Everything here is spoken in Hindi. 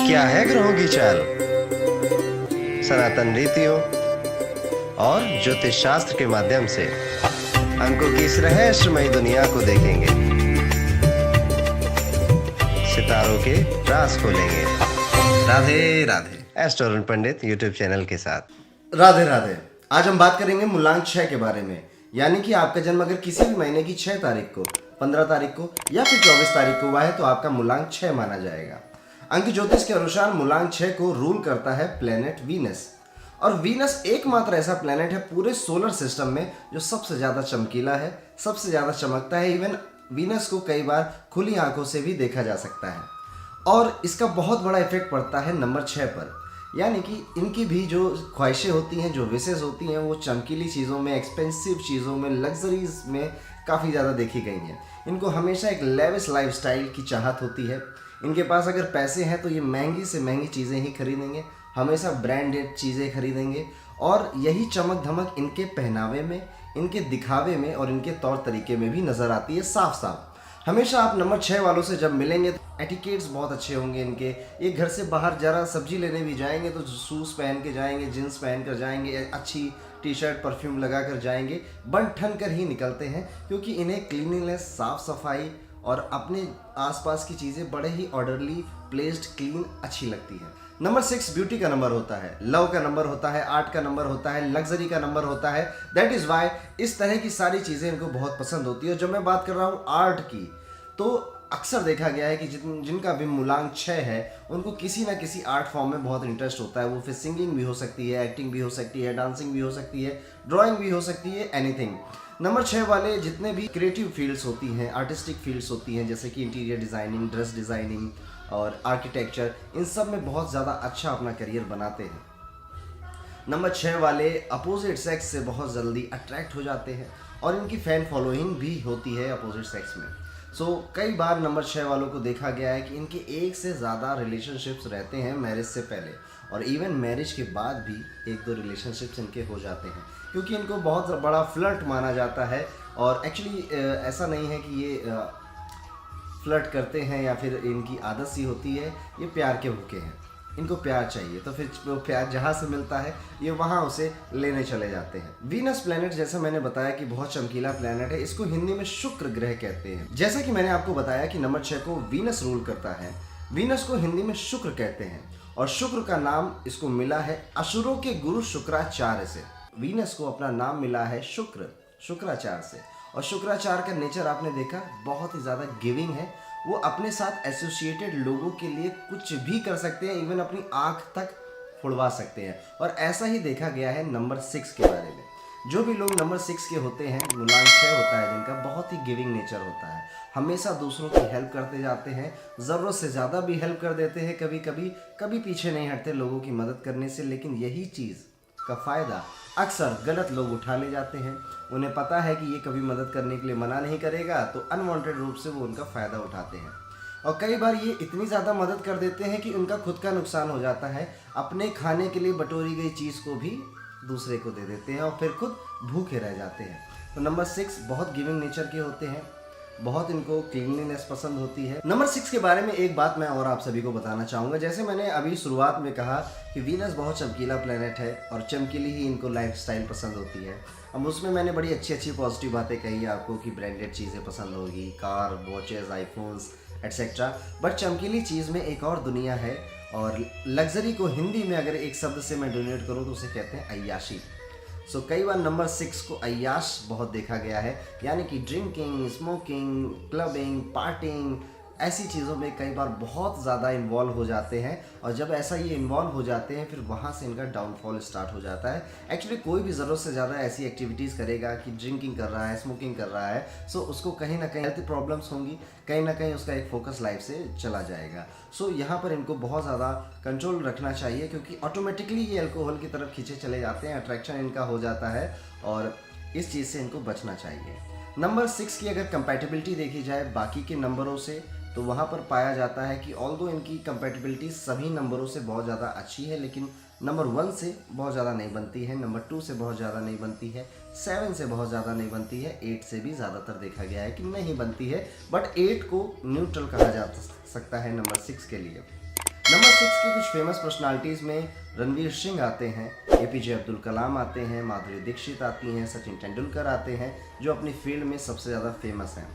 क्या है ग्रहों की चाल, सनातन रीतियों और ज्योतिष शास्त्र के माध्यम से अंकों की इस रहस्यमयी दुनिया को देखेंगे, सितारों के राज खोलेंगे। राधे राधे। एस्ट्रो पंडित यूट्यूब चैनल के साथ राधे राधे। आज हम बात करेंगे मूलांक 6 के बारे में, यानी कि आपका जन्म अगर किसी भी महीने की 6 तारीख को, 15 तारीख को या फिर 24 तारीख को हुआ है तो आपका मूलांक 6 माना जाएगा। अंक ज्योतिष के अनुसार मूलांक 6 को रूल करता है प्लेनेट वीनस, और वीनस एकमात्र ऐसा प्लेनेट है पूरे सोलर सिस्टम में जो सबसे ज्यादा चमकीला है, सबसे ज्यादा चमकता है। इवन वीनस को कई बार खुली आंखों से भी देखा जा सकता है, और इसका बहुत बड़ा इफेक्ट पड़ता है नंबर 6 पर। यानी कि इनकी भी जो ख्वाहिशें होती हैं, जो विशेष होती हैं, वो चमकीली चीज़ों में, एक्सपेंसिव चीज़ों में, लग्जरीज में काफ़ी ज़्यादा देखी गई हैं। इनको हमेशा एक लेविश लाइफस्टाइल की चाहत होती है। इनके पास अगर पैसे हैं तो ये महंगी से महंगी चीज़ें ही खरीदेंगे, हमेशा ब्रांडेड चीज़ें खरीदेंगे, और यही चमक धमक इनके पहनावे में, इनके दिखावे में और इनके तौर तरीके में भी नज़र आती है साफ साफ। हमेशा आप नंबर 6 वालों से जब मिलेंगे तो एटिकेट्स बहुत अच्छे होंगे इनके। ये घर से बाहर जरा सब्जी लेने भी जाएंगे तो शूज़ पहन के जाएंगे, जीन्स पहन कर जाएंगे, अच्छी टी शर्ट परफ्यूम लगा कर जाएंगे, बन ठन कर ही निकलते हैं, क्योंकि इन्हें क्लीनिनेस, साफ सफाई और अपने आसपास की चीज़ें बड़े ही ऑर्डरली, प्लेस्ड, क्लीन अच्छी लगती है। नंबर 6 ब्यूटी का नंबर होता है, लव का नंबर होता है, आर्ट का नंबर होता है, लग्जरी का नंबर होता है। दैट इज़ वाई इस तरह की सारी चीज़ें इनको बहुत पसंद होती है। जब मैं बात कर रहा हूँ आर्ट की, तो अक्सर देखा गया है कि जिनका भी मूलांक 6 है उनको किसी ना किसी आर्ट फॉर्म में बहुत इंटरेस्ट होता है। वो फिर सिंगिंग भी हो सकती है, एक्टिंग भी हो सकती है, डांसिंग भी हो सकती है, ड्राइंग भी हो सकती है, एनीथिंग। नंबर 6 वाले जितने भी क्रिएटिव फील्ड्स होती हैं, आर्टिस्टिक फील्ड्स होती हैं, जैसे कि इंटीरियर डिज़ाइनिंग, ड्रेस डिज़ाइनिंग और आर्किटेक्चर, इन सब में बहुत ज़्यादा अच्छा अपना करियर बनाते हैं। नंबर 6 वाले अपोजिट सेक्स से बहुत जल्दी अट्रैक्ट हो जाते हैं, और इनकी फ़ैन फॉलोइंग भी होती है अपोजिट सेक्स में। कई बार नंबर 6 वालों को देखा गया है कि इनके एक से ज़्यादा रिलेशनशिप्स रहते हैं मैरिज से पहले, और इवन मैरिज के बाद भी 1-2 रिलेशनशिप्स इनके हो जाते हैं, क्योंकि इनको बहुत बड़ा फ्लर्ट माना जाता है। और एक्चुअली ऐसा नहीं है कि ये फ्लर्ट करते हैं या फिर इनकी आदत सी होती है, ये प्यार के भूखे हैं। इनको प्यार चाहिए, तो फिर वो प्यार जहाँ से मिलता है ये वहाँ उसे लेने चले जाते हैं। वीनस प्लैनेट, जैसा मैंने बताया कि बहुत चमकीला प्लैनेट है, इसको हिंदी में शुक्र ग्रह कहते हैं। जैसा कि मैंने आपको बताया कि नंबर 6 को वीनस रूल करता है, वीनस को हिंदी में शुक्र कहते हैं, और शुक्र का नाम इसको मिला है असुरों के गुरु शुक्राचार्य से। वीनस को अपना नाम मिला है शुक्राचार्य से, और शुक्राचार्य का नेचर आपने देखा बहुत ही ज़्यादा गिविंग है। वो अपने साथ एसोसिएटेड लोगों के लिए कुछ भी कर सकते हैं, इवन अपनी आंख तक फुड़वा सकते हैं। और ऐसा ही देखा गया है नंबर 6 के बारे में। जो भी लोग नंबर 6 के होते हैं, मूलांक 6 होता है जिनका, बहुत ही गिविंग नेचर होता है, हमेशा दूसरों की हेल्प करते जाते हैं, ज़रूरत से ज़्यादा भी हेल्प कर देते हैं, कभी पीछे नहीं हटते लोगों की मदद करने से। लेकिन यही चीज़ का फ़ायदा अक्सर गलत लोग उठा ले जाते हैं। उन्हें पता है कि ये कभी मदद करने के लिए मना नहीं करेगा, तो अनवांटेड रूप से वो उनका फ़ायदा उठाते हैं, और कई बार ये इतनी ज़्यादा मदद कर देते हैं कि उनका खुद का नुकसान हो जाता है। अपने खाने के लिए बटोरी गई चीज़ को भी दूसरे को दे देते हैं, और फिर खुद भूखे रह जाते हैं। तो नंबर 6 बहुत गिविंग नेचर के होते हैं, बहुत इनको क्लीनलीनेस पसंद होती है। नंबर 6 के बारे में एक बात मैं और आप सभी को बताना चाहूँगा। जैसे मैंने अभी शुरुआत में कहा कि वीनस बहुत चमकीला प्लेनेट है, और चमकीली ही इनको लाइफस्टाइल पसंद होती है। अब उसमें मैंने बड़ी अच्छी अच्छी पॉजिटिव बातें कही आपको कि ब्रांडेड चीज़ें पसंद होगी, car, watches, iPhones etcetera. But चमकीली चीज़ में एक और दुनिया है, और लग्जरी को हिंदी में अगर एक शब्द से मैं डोनेट करूँ तो उसे कहते हैं अय्याशी। कई बार नंबर 6 को अय्याश बहुत देखा गया है, यानी कि ड्रिंकिंग, स्मोकिंग, क्लबिंग, पार्टिंग, ऐसी चीज़ों में कई बार बहुत ज़्यादा इन्वॉल्व हो जाते हैं। और जब ऐसा ये इन्वॉल्व हो जाते हैं, फिर वहाँ से इनका डाउनफॉल स्टार्ट हो जाता है। एक्चुअली कोई भी ज़रूरत से ज़्यादा ऐसी एक्टिविटीज़ करेगा कि ड्रिंकिंग कर रहा है, स्मोकिंग कर रहा है, उसको कहीं ना कहीं हेल्थ प्रॉब्लम्स होंगी, कहीं ना कहीं उसका एक फोकस लाइफ से चला जाएगा। यहाँ पर इनको बहुत ज़्यादा कंट्रोल रखना चाहिए, क्योंकि ऑटोमेटिकली ये अल्कोहल की तरफ खींचे चले जाते हैं, अट्रैक्शन इनका हो जाता है, और इस चीज़ से इनको बचना चाहिए। नंबर 6 की अगर कंपैटिबिलिटी देखी जाए बाकी के नंबरों से, तो वहाँ पर पाया जाता है कि ऑल्दो इनकी कंपैटिबिलिटी सभी नंबरों से बहुत ज़्यादा अच्छी है, लेकिन नंबर 1 से बहुत ज़्यादा नहीं बनती है, नंबर 2 से बहुत ज़्यादा नहीं बनती है, 7 से बहुत ज़्यादा नहीं बनती है, 8 से भी ज़्यादातर देखा गया है कि नहीं बनती है। बट 8 को न्यूट्रल कहा जा सकता है नंबर 6 के लिए। नंबर 6 के कुछ फेमस पर्सनालिटीज़ में रणवीर सिंह आते हैं, एपीजे अब्दुल कलाम आते हैं, माधुरी दीक्षित आती हैं, सचिन तेंदुलकर आते हैं, जो अपनी फील्ड में सबसे ज़्यादा फेमस हैं।